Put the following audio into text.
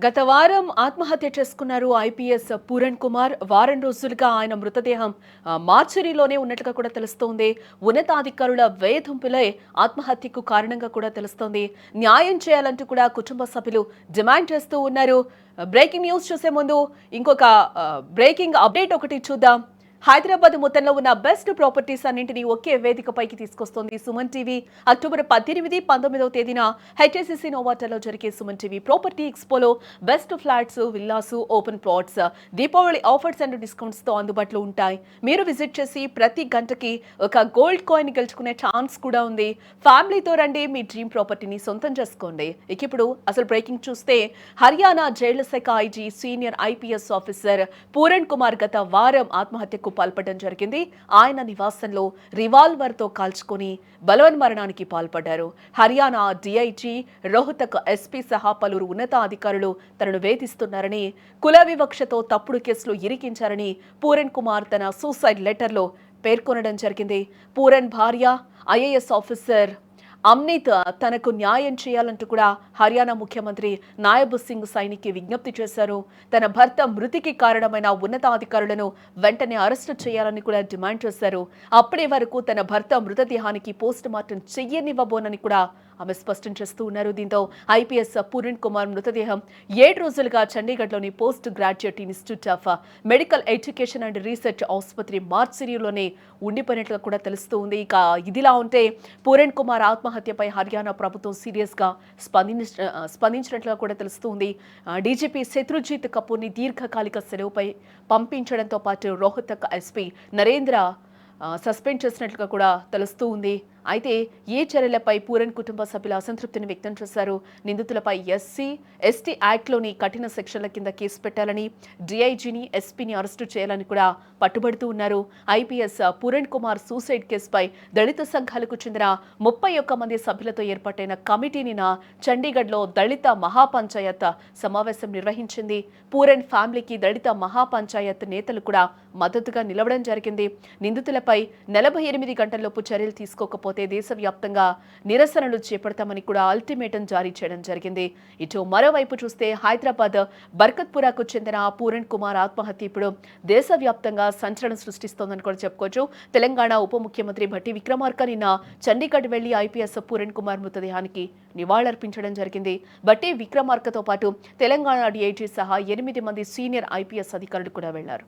గత వారం ఆత్మహత్య చేసుకున్నారు ఐపీఎస్ పూరణ్ కుమార్. వారం రోజులుగా ఆయన మృతదేహం మార్చురీలోనే ఉన్నట్లుగా కూడా తెలుస్తోంది. ఉన్నతాధికారుల వేధింపులే ఆత్మహత్యకు కారణంగా కూడా తెలుస్తోంది. న్యాయం చేయాలంటూ కూడా కుటుంబ సభ్యులు డిమాండ్ చేస్తూ ఉన్నారు. బ్రేకింగ్ న్యూస్ చూసే ముందు ఇంకొక బ్రేకింగ్ అప్డేట్ ఒకటి చూద్దాం. హైదరాబాద్ మొత్తంలో ఉన్న బెస్ట్ ప్రాపర్టీస్ అన్నింటినీ ఒకే వేదికపైకి తీసుకొస్తోంది సుమన్ టీవీ. అక్టోబర్ 18, 19వ తేదీన హెచ్ఎస్సిసి నోవాటలో జరిగే సుమన్ టీవీ ప్రాపర్టీ ఎక్స్పోలో best flats, villas, open plots, Deepavali offers and discounts తో అందుబాటులో ఉంటాయి. మీరు విజిట్ చేసి ప్రతి గంటకి ఒక గోల్డ్ కాయిన్ గెలుచుకునే ఛాన్స్ కూడా ఉంది. ఫ్యామిలీతో రండి, మీ డ్రీమ్ ప్రాపర్టీని సొంతం చేసుకోండి. ఇక ఇప్పుడు అసలు బ్రేకింగ్ చూస్తే, హర్యానా జైళ్ల శాఖ IG senior IPS officer Puran Kumar గత వారం ఆత్మహత్యకు పాల్పడడం జరిగింది. ఆయన నివాసంలో రివాల్వర్ తో కాల్చుకొని బలవన్మరణానికి పాల్పడ్డారు. హర్యానా డీఐజీ, రోహతక్ ఎస్పీ సహా పలువురు ఉన్నతాధికారులు తనను వేధిస్తున్నారని, కుల వివక్షతో తప్పుడు కేసులు ఇరికించారని పూరణ్ కుమార్ తన సూసైడ్ లెటర్లో పేర్కొనడం జరిగింది. పూరణ్ భార్య ఐఏఎస్ ఆఫీసర్ అమ్నీత్ తనకు న్యాయం చేయాలంటూ కూడా హర్యానా ముఖ్యమంత్రి నాయబ్ సింగ్ సైనికి విజ్ఞప్తి చేశారు. తన భర్త మృతికి కారణమైన ఉన్నతాధికారులను వెంటనే అరెస్టు చేయాలని కూడా డిమాండ్ చేశారు. అప్పటి వరకు తన భర్త మృతదేహానికి పోస్ట్ మార్టం చెయ్యనివ్వబోనని కూడా ఆమె స్పష్టం చేస్తూ ఉన్నారు. దీంతో ఐపీఎస్ పూరణ్ కుమార్ మృతదేహం 7 రోజులుగా చండీగఢ్లోని post graduate institute of medical education and research ఆసుపత్రి మార్చిరీలోనే ఉండిపోయినట్లుగా కూడా తెలుస్తూ ఉంది. ఇక ఇదిలా ఉంటే, పూరణ్ కుమార్ ఆత్మహత్యపై హర్యానా ప్రభుత్వం సీరియస్ గా స్పందించినట్లుగా కూడా తెలుస్తుంది. డీజీపీ శత్రుజిత్ కపూర్ని దీర్ఘకాలిక సెలవుపై పంపించడంతో పాటు రోహతక్ ఎస్పీ నరేంద్ర సస్పెండ్ చేసినట్లుగా కూడా తెలుస్తూ ఉంది. అయితే ఈ చర్యలపై పూరణ్ కుటుంబ సభ్యుల అసంతృప్తిని వ్యక్తం చేశారు. నిందితులపై ఎస్సీ, ఎస్టీ యాక్ట్లోని కఠిన సెక్షన్ల కింద కేసు పెట్టాలని, డీఐజీని, ఎస్పీని అరెస్టు చేయాలని కూడా పట్టుబడుతూ ఉన్నారు. ఐపీఎస్ పూరణ్ కుమార్ సూసైడ్ కేసుపై దళిత సంఘాలకు చెందిన 31 మంది సభ్యులతో ఏర్పాటైన కమిటీ నిన్న చండీగఢ్లో దళిత మహాపంచాయత్ సమావేశం నిర్వహించింది. పూరణ్ ఫ్యామిలీకి దళిత మహాపంచాయత్ నేతలు కూడా మద్దతుగా నిలవడం జరిగింది. నిందితులపై 48 గంటల్లోపు చర్యలు తీసుకోకపోతే దేశవ్యాప్తంగా నిరసనలు చేపడతామని కూడా అల్టిమేటం జారీ చేయడం జరిగింది. ఇటు మరోవైపు చూస్తే, హైదరాబాద్ బర్కత్పురాకు చెందిన పూరణ్ కుమార్ ఆత్మహత్య ఇప్పుడు దేశవ్యాప్తంగా సంచలనం సృష్టిస్తోందని కూడా చెప్పుకోవచ్చు. తెలంగాణ ఉప ముఖ్యమంత్రి భట్టి విక్రమార్క నిన్న చండీగఢ్ వెళ్లి ఐపీఎస్ పూరణ్ కుమార్ మృతదేహానికి నివాళులర్పించడం జరిగింది. భట్టి విక్రమార్కతో పాటు తెలంగాణ డీఐజీ సహా 8 మంది సీనియర్ ఐపీఎస్ అధికారులు కూడా వెళ్లారు.